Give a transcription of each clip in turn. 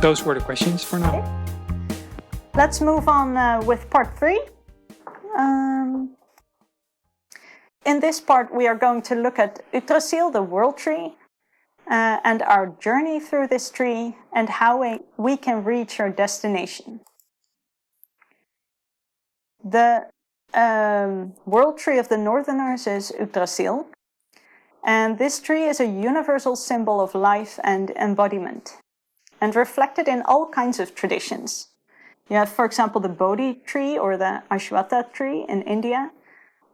those were the questions for now. Okay. Let's move on with part 3. In this part, we are going to look at Yggdrasil, the world tree, and our journey through this tree, and how we can reach our destination. The world tree of the Northerners is Yggdrasil, and this tree is a universal symbol of life and embodiment, and reflected in all kinds of traditions. You have, for example, the Bodhi tree or the Ashwatha tree in India,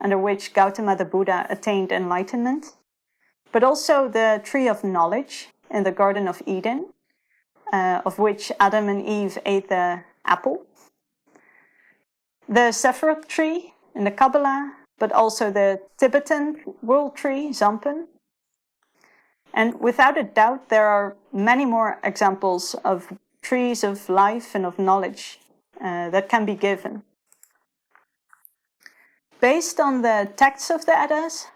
under which Gautama the Buddha attained enlightenment, but also the tree of knowledge in the Garden of Eden, of which Adam and Eve ate the apple. The Sephiroth tree in the Kabbalah, but also the Tibetan world tree, Zampen. And without a doubt, there are many more examples of trees of life and of knowledge that can be given. Based on the texts of the Eddas,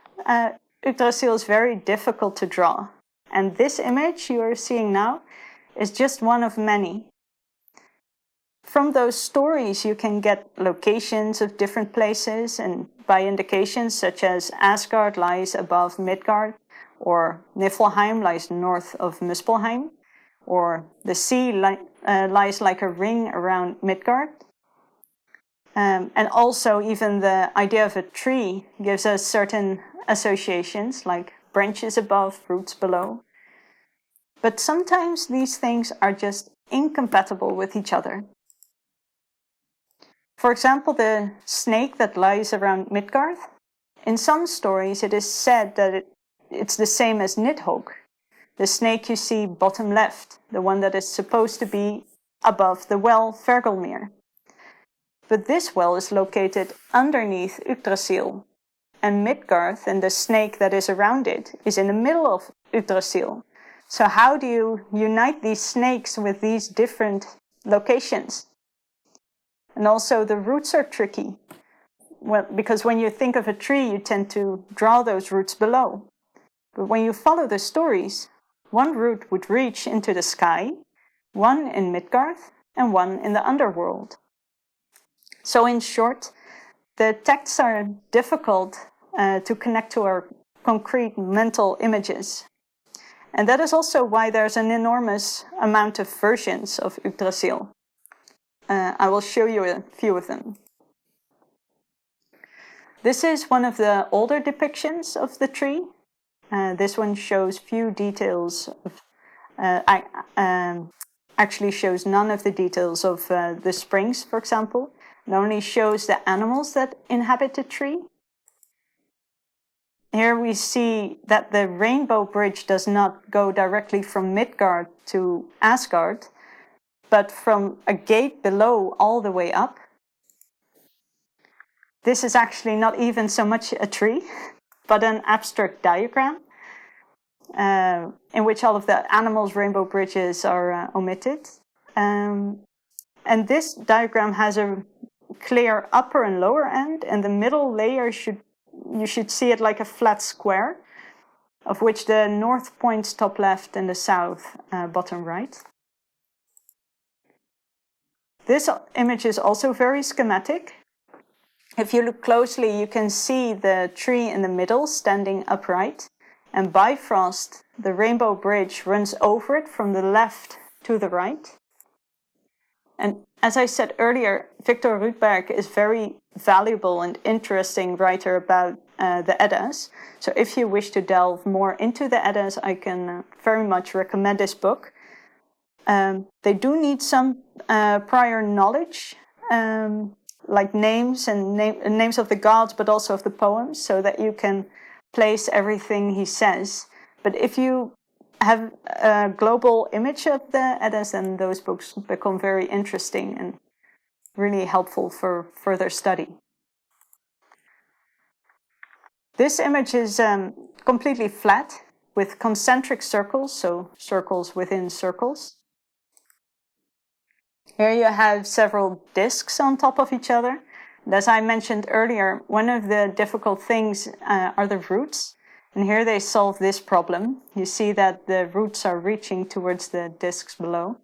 Yggdrasil is very difficult to draw. And this image you are seeing now is just one of many. From those stories, you can get locations of different places, and by indications such as Asgard lies above Miðgarðr, or Niflheim lies north of Muspelheim, or the sea lies like a ring around Miðgarðr. And also even the idea of a tree gives us certain associations, like branches above, roots below. But sometimes these things are just incompatible with each other. For example, the snake that lies around Miðgarðr. In some stories it is said that it's the same as Nidhogg, the snake you see bottom left, the one that is supposed to be above the well Fergelmir. But this well is located underneath Yggdrasil, and Miðgarðr and the snake that is around it is in the middle of Yggdrasil. So how do you unite these snakes with these different locations? And also the roots are tricky, because when you think of a tree, you tend to draw those roots below. But when you follow the stories, one root would reach into the sky, one in Miðgarðr, and one in the underworld. So in short, the texts are difficult to connect to our concrete mental images. And that is also why there's an enormous amount of versions of Yggdrasil. I will show you a few of them. This is one of the older depictions of the tree. This one shows few details of, actually shows none of the details of the springs, for example. It only shows the animals that inhabit the tree. Here we see that the rainbow bridge does not go directly from Miðgarðr to Asgard, but from a gate below all the way up. This is actually not even so much a tree, but an abstract diagram in which all of the animals' rainbow bridges are omitted. And this diagram has a clear upper and lower end, and the middle layer you should see it like a flat square, of which the north points top left and the south bottom right. This image is also very schematic. If you look closely, you can see the tree in the middle standing upright, and Bifrost, the rainbow bridge, runs over it from the left to the right. And as I said earlier, Victor Rudberg is very valuable and interesting writer about the Eddas. So if you wish to delve more into the Eddas, I can very much recommend this book. They do need some prior knowledge, like names and names of the gods, but also of the poems, so that you can place everything he says. But if you have a global image of the Eddas, then those books become very interesting and really helpful for further study. This image is completely flat with concentric circles, so circles within circles. Here you have several discs on top of each other. And as I mentioned earlier, one of the difficult things are the roots. And here they solve this problem. You see that the roots are reaching towards the discs below.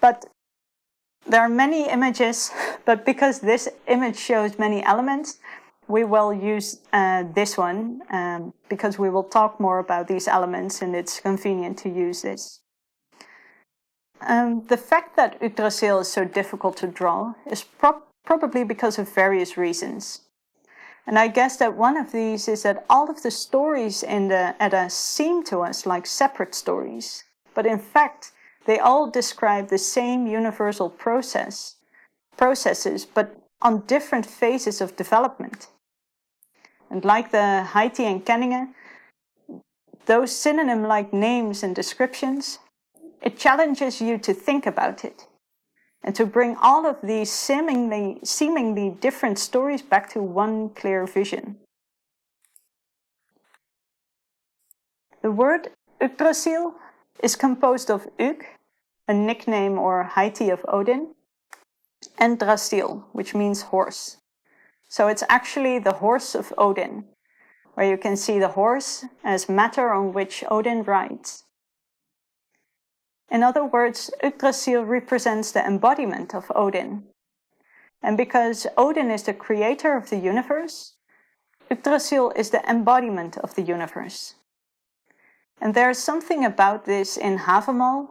But there are many images, but because this image shows many elements, we will use this one because we will talk more about these elements and it's convenient to use this. The fact that Yggdrasil is so difficult to draw is probably because of various reasons. And I guess that one of these is that all of the stories in the Edda seem to us like separate stories, but in fact, they all describe the same universal processes, but on different phases of development. And like the Haiti and Kenninge, those synonym-like names and descriptions, it challenges you to think about it and to bring all of these seemingly different stories back to one clear vision. The word Yggdrasil is composed of Ygg, a nickname or Haiti of Odin, and Drasil, which means horse. So it's actually the horse of Odin, where you can see the horse as matter on which Odin rides. In other words, Yggdrasil represents the embodiment of Odin. And because Odin is the creator of the universe, Yggdrasil is the embodiment of the universe. And there's something about this in Havamal,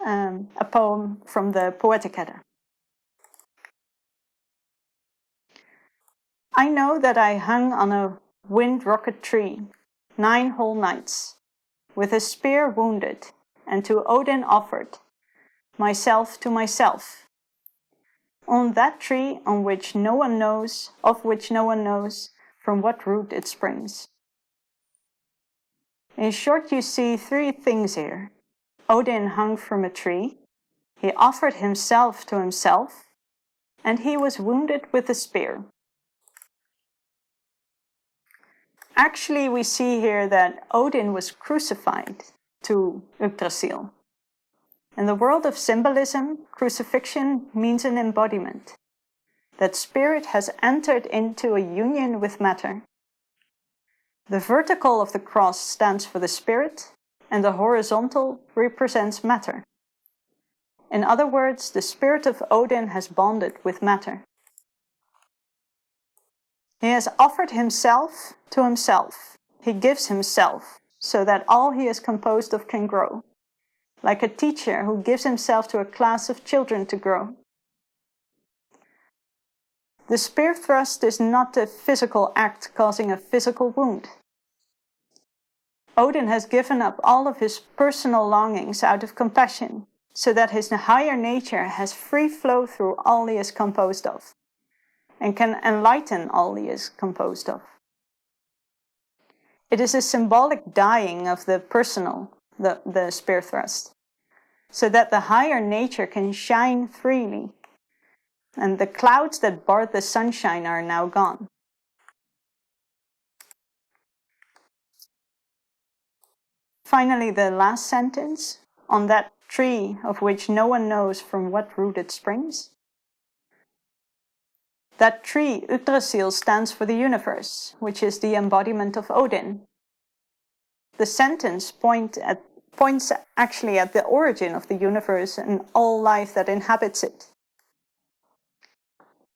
a poem from the Poetic Edda. I know that I hung on a wind-rocket tree 9 whole nights, with a spear wounded, and to Odin offered, myself to myself. On that tree of which no one knows from what root it springs. In short, you see 3 things here. Odin hung from a tree, he offered himself to himself, and he was wounded with a spear. Actually, we see here that Odin was crucified to Yggdrasil. In the world of symbolism, crucifixion means an embodiment. That spirit has entered into a union with matter. The vertical of the cross stands for the spirit, and the horizontal represents matter. In other words, the spirit of Odin has bonded with matter. He has offered himself to himself. He gives himself, so that all he is composed of can grow. Like a teacher who gives himself to a class of children to grow. The spear thrust is not a physical act causing a physical wound. Odin has given up all of his personal longings out of compassion, so that his higher nature has free flow through all he is composed of, and can enlighten all he is composed of. It is a symbolic dying of the personal, the spear thrust, so that the higher nature can shine freely, and the clouds that barred the sunshine are now gone. Finally, the last sentence, on that tree of which no one knows from what root it springs. That tree, Yggdrasil, stands for the universe, which is the embodiment of Odin. The sentence points actually at the origin of the universe and all life that inhabits it,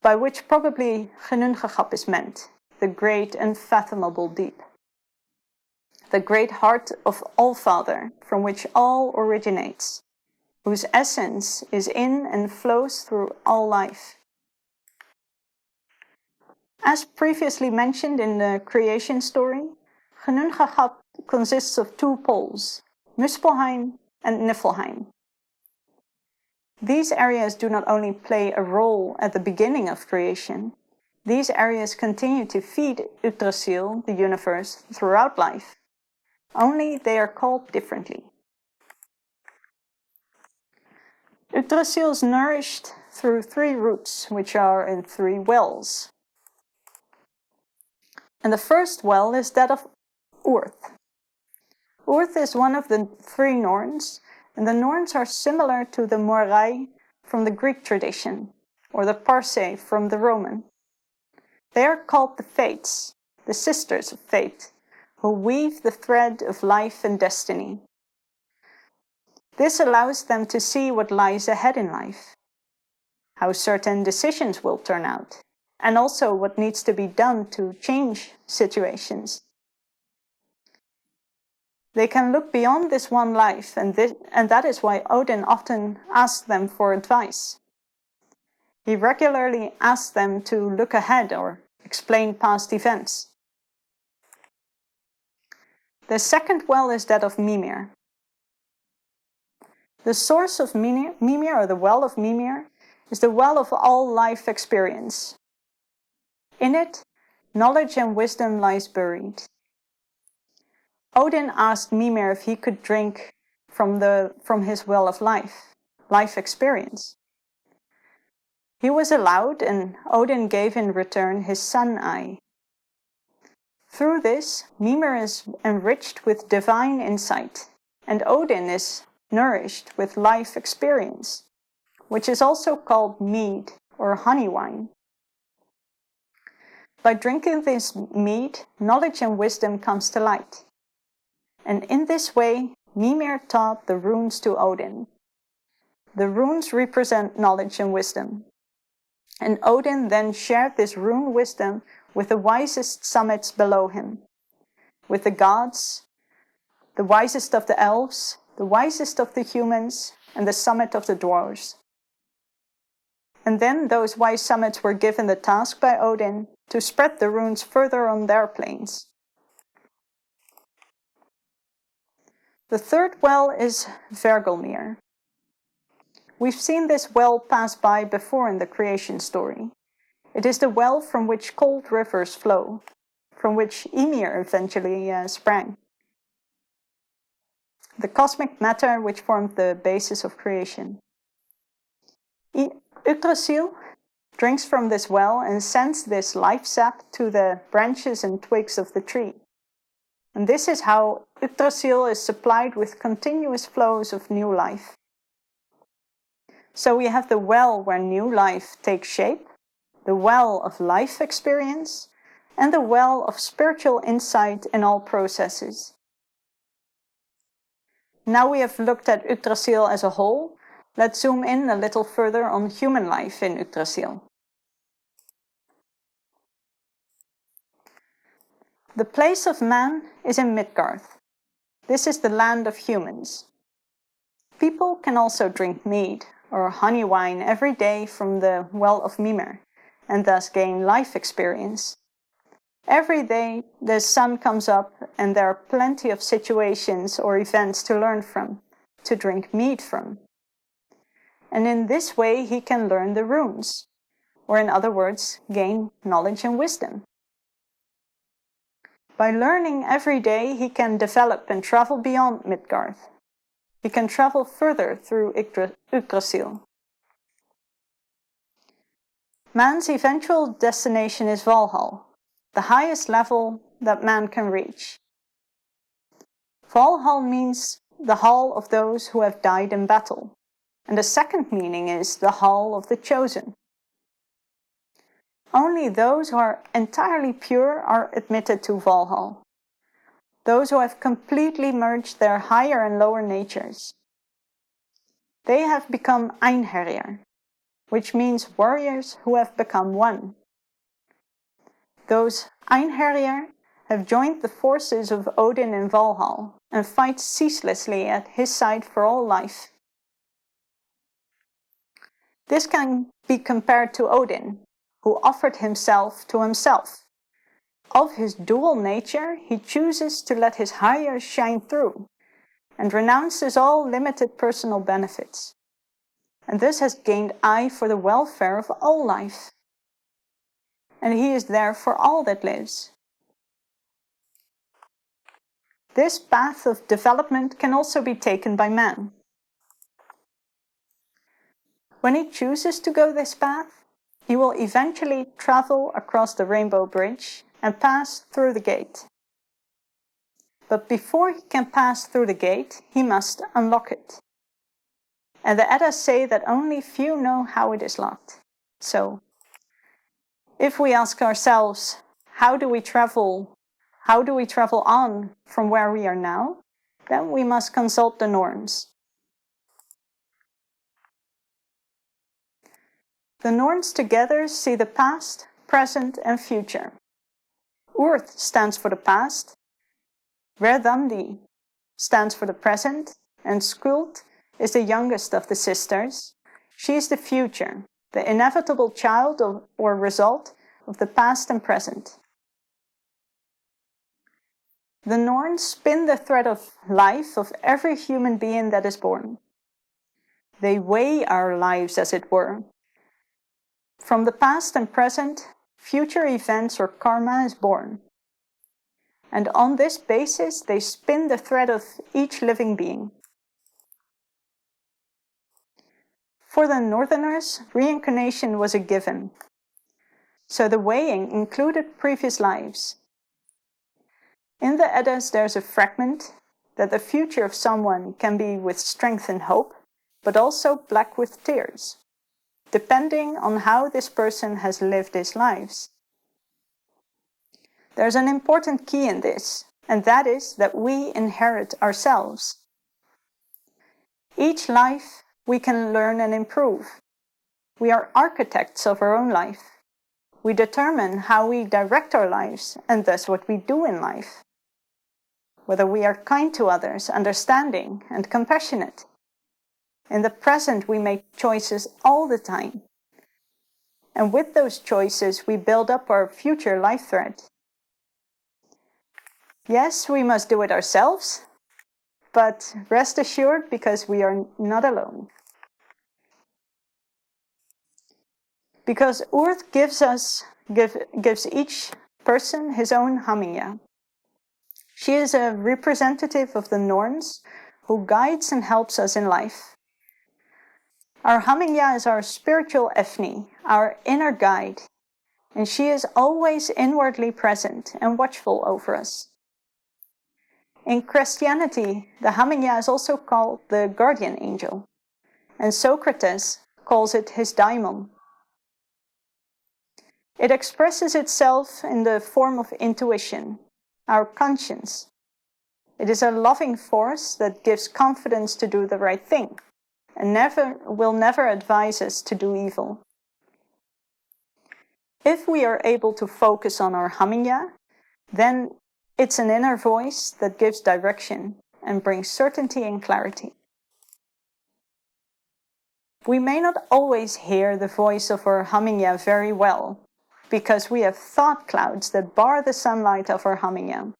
by which probably Genungagap is meant, the great unfathomable deep. The great heart of All-Father, from which all originates, whose essence is in and flows through all life. As previously mentioned in the creation story, Genungagap consists of 2 poles, Muspelheim and Niflheim. These areas do not only play a role at the beginning of creation, these areas continue to feed Yggdrasil, the universe, throughout life. Only they are called differently. Yggdrasil is nourished through 3 roots, which are in 3 wells. And the first well is that of Urth. Urth is one of the 3 Norns, and the Norns are similar to the Moirai from the Greek tradition, or the Parse from the Roman. They are called the Fates, the sisters of fate, who weave the thread of life and destiny. This allows them to see what lies ahead in life, how certain decisions will turn out, and also what needs to be done to change situations. They can look beyond this one life, and that is why Odin often asks them for advice. He regularly asks them to look ahead or explain past events. The second well is that of Mimir. The source of Mimir, or the well of Mimir, is the well of all life experience. In it, knowledge and wisdom lies buried. Odin asked Mimir if he could drink from his well of life experience. He was allowed, and Odin gave in return his sun eye. Through this, Mimir is enriched with divine insight, and Odin is nourished with life experience, which is also called mead or honey wine. By drinking this mead, knowledge and wisdom comes to light. And in this way, Mimir taught the runes to Odin. The runes represent knowledge and wisdom. And Odin then shared this rune wisdom with the wisest summits below him, with the gods, the wisest of the elves, the wisest of the humans, and the summit of the dwarves. And then those wise summits were given the task by Odin to spread the runes further on their planes. The third well is Hvergelmir. We've seen this well pass by before in the creation story. It is the well from which cold rivers flow, from which Ymir eventually sprang. The cosmic matter which formed the basis of creation. Yggdrasil drinks from this well and sends this life sap to the branches and twigs of the tree. And this is how Yggdrasil is supplied with continuous flows of new life. So we have the well where new life takes shape, the well of life experience, and the well of spiritual insight in all processes. Now we have looked at Yggdrasil as a whole, let's zoom in a little further on human life in Yggdrasil. The place of man is in Miðgarðr. This is the land of humans. People can also drink mead or honey wine every day from the well of Mimir, and thus gain life experience. Every day the sun comes up and there are plenty of situations or events to learn from, to drink mead from. And in this way he can learn the runes, or in other words, gain knowledge and wisdom. By learning every day he can develop and travel beyond Miðgarðr. He can travel further through Yggdrasil. Man's eventual destination is Valhall, the highest level that man can reach. Valhall means the hall of those who have died in battle, and the second meaning is the hall of the chosen. Only those who are entirely pure are admitted to Valhall. Those who have completely merged their higher and lower natures. They have become Einherjar, which means warriors who have become one. Those Einherjar have joined the forces of Odin in Valhall and fight ceaselessly at his side for all life. This can be compared to Odin, who offered himself to himself. Of his dual nature, he chooses to let his higher shine through and renounces all limited personal benefits, and thus has gained eye for the welfare of all life. And he is there for all that lives. This path of development can also be taken by man. When he chooses to go this path, he will eventually travel across the Rainbow Bridge and pass through the gate. But before he can pass through the gate, he must unlock it. And the Eddas say that only few know how it is locked. So, if we ask ourselves, how do we travel on from where we are now? Then we must consult the Norns. The Norns together see the past, present and future. Urd stands for the past, Verdandi stands for the present, and Skuld is the youngest of the sisters. She is the future, the inevitable child or result of the past and present. The Norns spin the thread of life of every human being that is born. They weigh our lives, as it were. From the past and present, future events or karma is born. And on this basis, they spin the thread of each living being. For the Northerners, reincarnation was a given. So the weighing included previous lives. In the Eddas, there's a fragment that the future of someone can be with strength and hope, but also black with tears, depending on how this person has lived his lives. There's an important key in this, and that is that we inherit ourselves. Each life we can learn and improve. We are architects of our own life. We determine how we direct our lives and thus what we do in life. Whether we are kind to others, understanding and compassionate. In the present we make choices all the time. And with those choices we build up our future life thread. Yes, we must do it ourselves, but rest assured because we are not alone. Because Urd gives each person his own Haminja. She is a representative of the Norns who guides and helps us in life. Our Haminja is our spiritual Efni, our inner guide, and she is always inwardly present and watchful over us. In Christianity, the Haminja is also called the guardian angel, and Socrates calls it his daimon. It expresses itself in the form of intuition, our conscience. It is a loving force that gives confidence to do the right thing, and will never advise us to do evil. If we are able to focus on our Haminja, then it's an inner voice that gives direction and brings certainty and clarity. We may not always hear the voice of our Haminja very well, because we have thought clouds that bar the sunlight of our Haminja.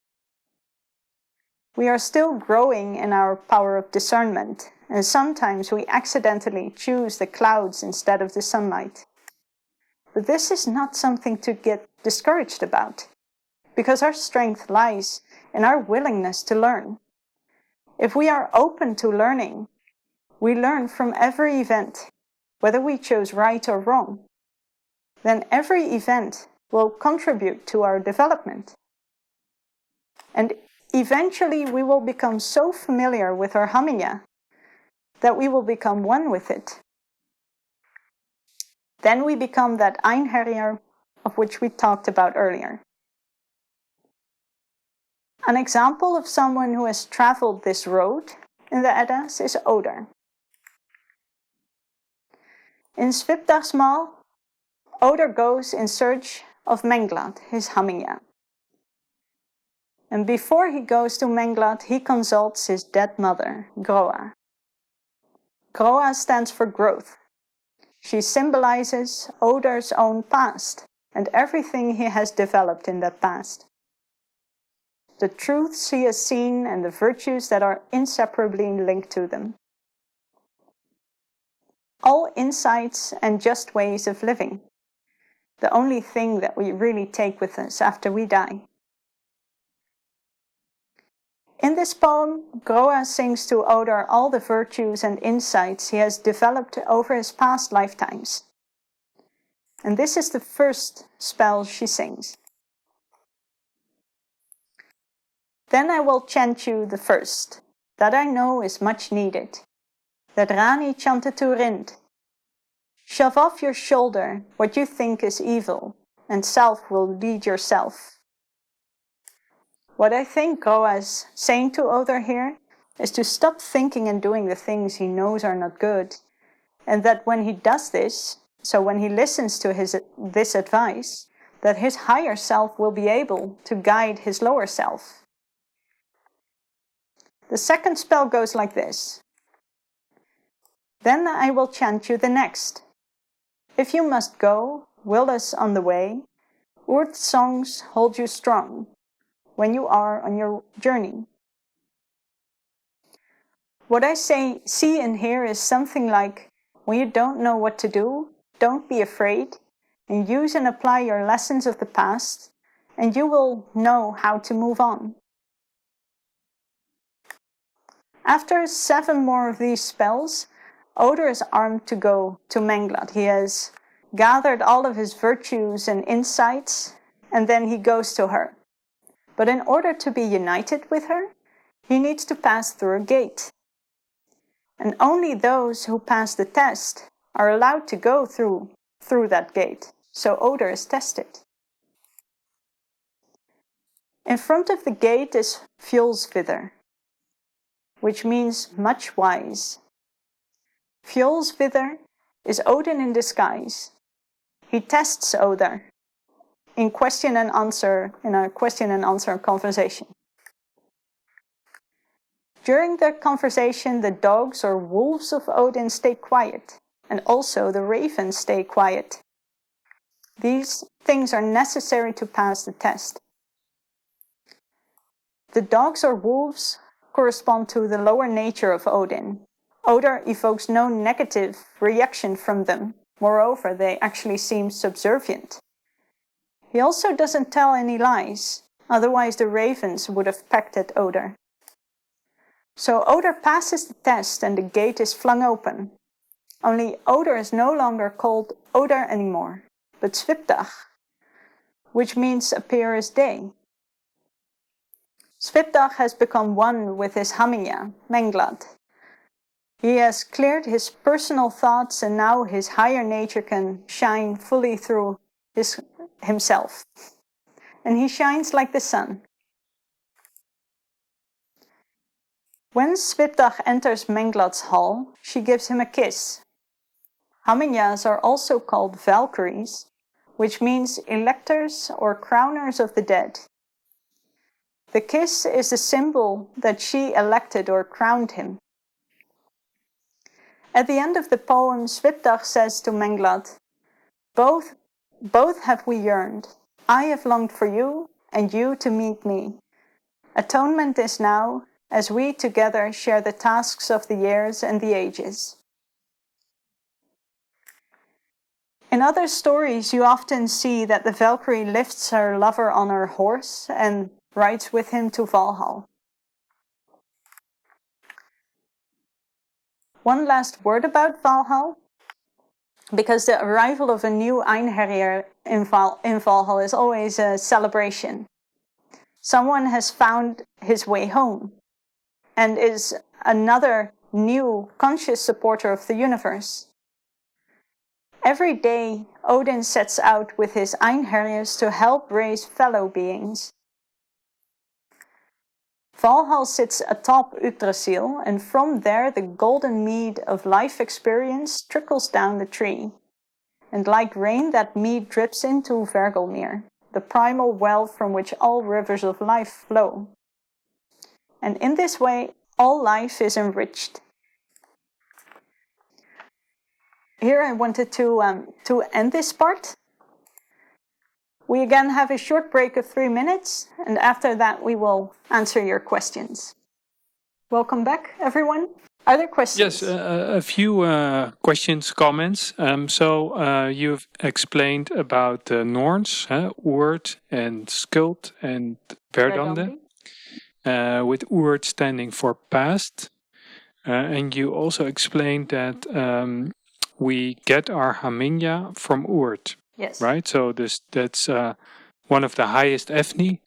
We are still growing in our power of discernment, and sometimes we accidentally choose the clouds instead of the sunlight. But this is not something to get discouraged about, because our strength lies in our willingness to learn. If we are open to learning, we learn from every event, whether we chose right or wrong. Then every event will contribute to our development. And eventually we will become so familiar with our Haminja that we will become one with it. Then we become that Einherjar of which we talked about earlier. An example of someone who has traveled this road in the Eddas is Odr. In Svipdagsmál, Odr goes in search of Menglad, his Haminja. And before he goes to Menglad, he consults his dead mother, Groa. Groa stands for growth. She symbolizes Odr's own past and everything he has developed in that past. The truths he has seen and the virtues that are inseparably linked to them. All insights and just ways of living. The only thing that we really take with us after we die. In this poem, Groa sings to Odr all the virtues and insights he has developed over his past lifetimes. And this is the first spell she sings. Then I will chant you the first, that I know is much needed, that Rani chanted to Rind. Shove off your shoulder what you think is evil, and self will lead yourself. What I think Groa is saying to Odr here is to stop thinking and doing the things he knows are not good, and that when he does this, so when he listens to this advice, that his higher self will be able to guide his lower self. The second spell goes like this. Then I will chant you the next. If you must go, will us on the way, Urd songs hold you strong when you are on your journey. What I see and hear is something like, when you don't know what to do, don't be afraid, and use and apply your lessons of the past, and you will know how to move on. After 7 more of these spells, Odr is armed to go to Miðgarðr. He has gathered all of his virtues and insights, and then he goes to her. But in order to be united with her, he needs to pass through a gate. And only those who pass the test are allowed to go through that gate. So Odr is tested. In front of the gate is Fjölsviðr, which means much wise. Fjölsviðr is Odin in disguise. He tests Odr in a question and answer conversation. During the conversation, the dogs or wolves of Odin stay quiet, and also the ravens stay quiet. These things are necessary to pass the test. The dogs or wolves correspond to the lower nature of Odin. Odr evokes no negative reaction from them. Moreover, they actually seem subservient. He also doesn't tell any lies, otherwise the ravens would have pecked at Odr. So Odr passes the test and the gate is flung open. Only Odr is no longer called Odr anymore, but Svipdagsmál, which means appear as day. Svipdagsmál has become one with his Hamingja, Miðgarðr. He has cleared his personal thoughts and now his higher nature can shine fully through himself. And he shines like the sun. When Svipdagsmál enters Miðgarðr's hall, she gives him a kiss. Hamingjas are also called Valkyries, which means electors or crowners of the dead. The kiss is the symbol that she elected or crowned him. At the end of the poem, Svipdagsmál says to Miðgarðr, both have we yearned. I have longed for you, and you to meet me. Atonement is now, as we together share the tasks of the years and the ages. In other stories, you often see that the Valkyrie lifts her lover on her horse and rides with him to Valhalla. One last word about Valhalla, because the arrival of a new Einherjar in Valhalla is always a celebration. Someone has found his way home and is another new conscious supporter of the universe. Every day, Odin sets out with his Einherjars to help raise fellow beings. Valhalla sits atop Yggdrasil, and from there the golden mead of life experience trickles down the tree. And like rain, that mead drips into Hvergelmir, the primal well from which all rivers of life flow. And in this way, all life is enriched. Here I wanted to end this part. We again have a short break of 3 minutes, and after that we will answer your questions. Welcome back, everyone. Are there questions? Yes, a few questions, comments. So you've explained about the Norns, Urd and Skuld and Verdande, with Urd standing for past. And you also explained that we get our Hamingja from Urd. Yes. Right? So that's one of the highest ethni.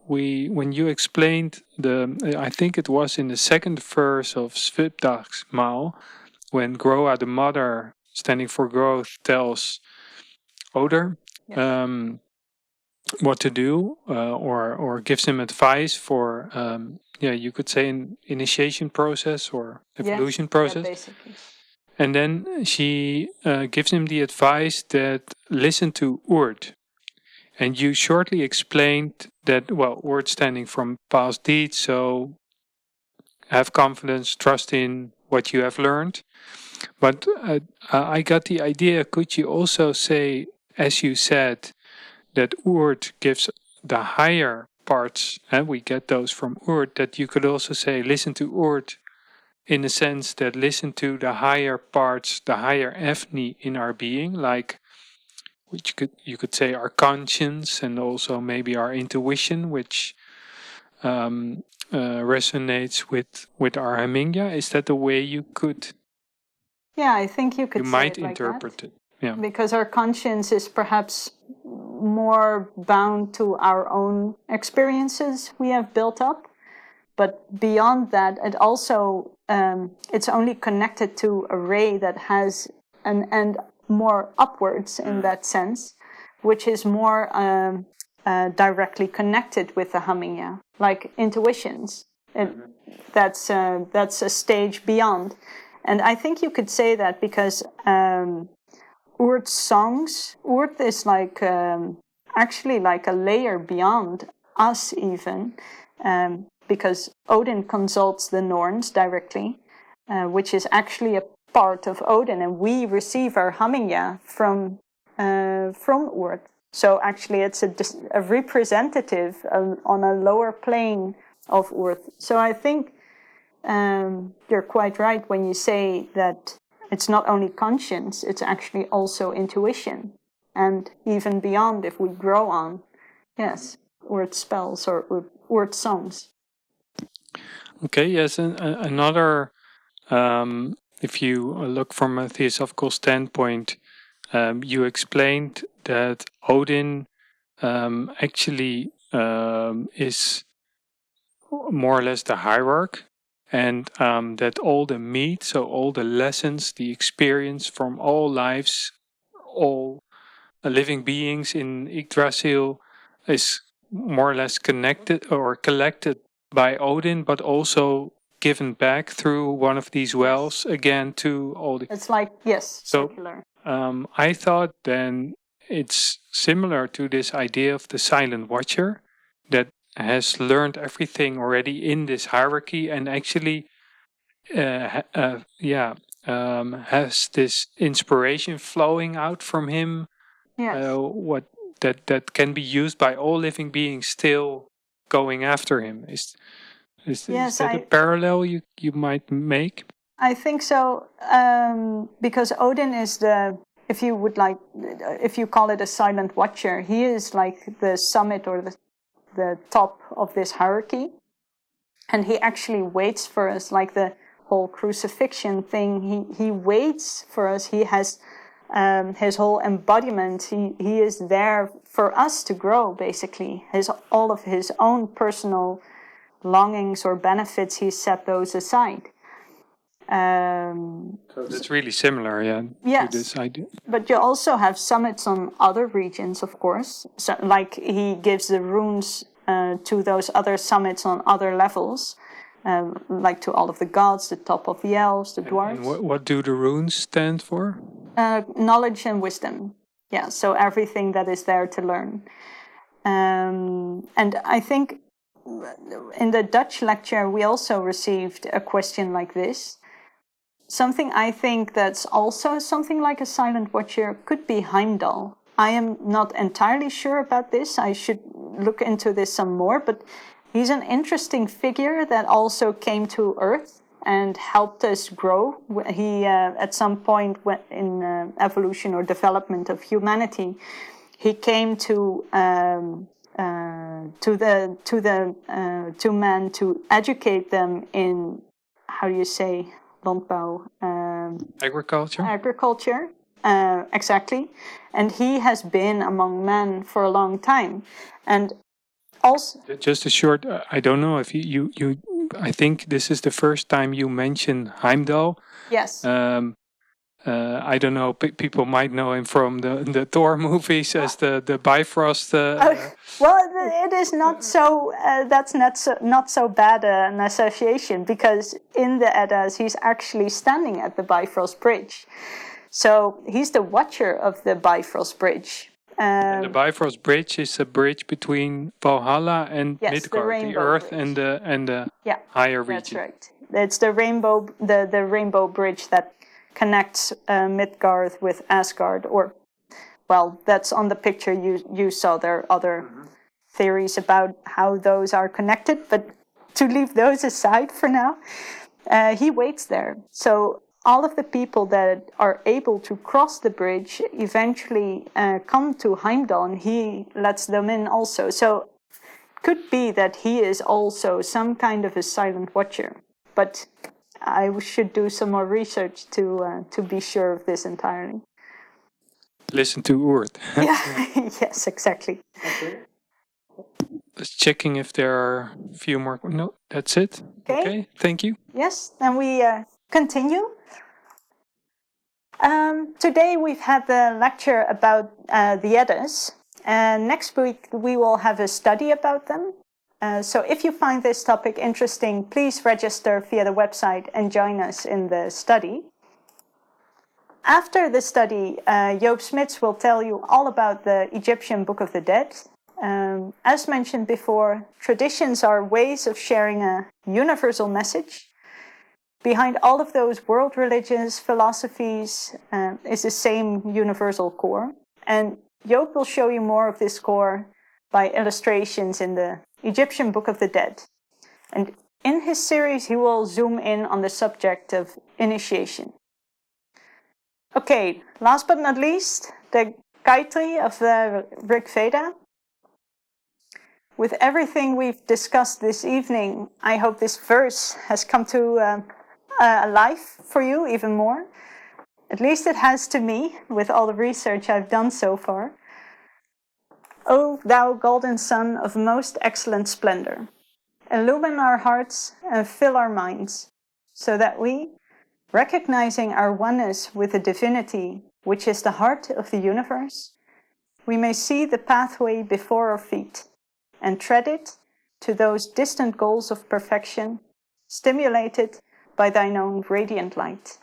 When you explained I think it was in the second verse of Svipdagsmál, when Groa, the mother, standing for growth, tells Odr what to do, or gives him advice for, you could say an initiation process or evolution process. Yeah, basically. And then she gives him the advice that listen to Urt. And you shortly explained that, well, Urt standing from past deeds, so have confidence, trust in what you have learned. But I got the idea, could you also say, as you said, that Urt gives the higher parts, and we get those from Urt, that you could also say, listen to Urt in the sense that listen to the higher parts, the higher ethne in our being, like which you could say our conscience and also maybe our intuition, which resonates with our Hamingya. Is that the way you could? Yeah, I think you could. You say might it like interpret that. it. Yeah. Because our conscience is perhaps more bound to our own experiences we have built up. But beyond that, it also, it's only connected to a ray that has an end more upwards in that sense, which is more directly connected with the Hamingya, like intuitions. That's a stage beyond. And I think you could say that because Urt's songs, Urt is like actually like a layer beyond us even, because Odin consults the Norns directly, which is actually a part of Odin, and we receive our Hamingya from Urt. So actually it's a representative on a lower plane of Urt. So I think you're quite right when you say that it's not only conscience, it's actually also intuition. And even beyond, if we grow on, yes, Urt spells or Urt songs. Okay, yes, and another, if you look from a theosophical standpoint, you explained that Odin actually is more or less the hierarch, and that all the meat, so all the lessons, the experience from all lives, all living beings in Yggdrasil is more or less connected or collected by Odin, but also given back through one of these wells again to all the... It's like, yes, circular. I thought then it's similar to this idea of the silent watcher that has learned everything already in this hierarchy and actually has this inspiration flowing out from him. Yes. What that can be used by all living beings still going after him. Is that a parallel you might make? I think so, because Odin is if you call it a silent watcher, he is like the summit or the top of this hierarchy, and he actually waits for us, like the whole crucifixion thing. He waits for us. He has his whole embodiment. He is there for us to grow. Basically, all of his own personal longings or benefits, he set those aside. So that's really similar, yes, to this idea. But you also have summits on other regions, of course. So, like he gives the runes to those other summits on other levels, like to all of the gods, the top of the elves, the dwarves. And what do the runes stand for? Knowledge and wisdom. Yeah, so everything that is there to learn. And I think in the Dutch lecture, we also received a question like this. Something I think that's also something like a silent watcher could be Heimdall. I am not entirely sure about this. I should look into this some more, but he's an interesting figure that also came to Earth and helped us grow. He, at some point in evolution or development of humanity, he came to men to educate them in, how do you say, landbouw? Agriculture, exactly. And he has been among men for a long time. And also, just a short, I don't know if you I think this is the first time you mention Heimdall. Yes. I don't know. People might know him from the Thor movies as the Bifrost. Well, it is not so. That's not so bad an association, because in the Eddas he's actually standing at the Bifrost Bridge, so he's the watcher of the Bifrost Bridge. The Bifrost Bridge is a bridge between Valhalla and Miðgarðr, the Earth bridge. and the higher region. That's right. It's the rainbow bridge that connects Miðgarðr with Asgard, or, well, that's on the picture you saw. There are other theories about how those are connected, but to leave those aside for now, he waits there. So all of the people that are able to cross the bridge eventually come to Heimdall, and he lets them in also. So it could be that he is also some kind of a silent watcher, but I should do some more research to be sure of this entirely. Listen to Urt. Yeah. Yes, exactly. Okay. Just checking if there are a few more. No, that's it. Okay. Thank you. Yes, and we continue. Today we've had the lecture about the Eddas, and next week we will have a study about them. So if you find this topic interesting, please register via the website and join us in the study. After the study, Joop Smits will tell you all about the Egyptian Book of the Dead. As mentioned before, traditions are ways of sharing a universal message. Behind all of those world religions, philosophies, is the same universal core. And Joop will show you more of this core by illustrations in the Egyptian Book of the Dead. And in his series, he will zoom in on the subject of initiation. Okay, last but not least, the Gayatri of the Rig Veda. With everything we've discussed this evening, I hope this verse has come to life for you even more. At least it has to me, with all the research I've done so far. O thou golden sun of most excellent splendor, illumine our hearts and fill our minds, so that we, recognizing our oneness with the divinity, which is the heart of the universe, we may see the pathway before our feet and tread it to those distant goals of perfection, stimulated by thine own radiant light.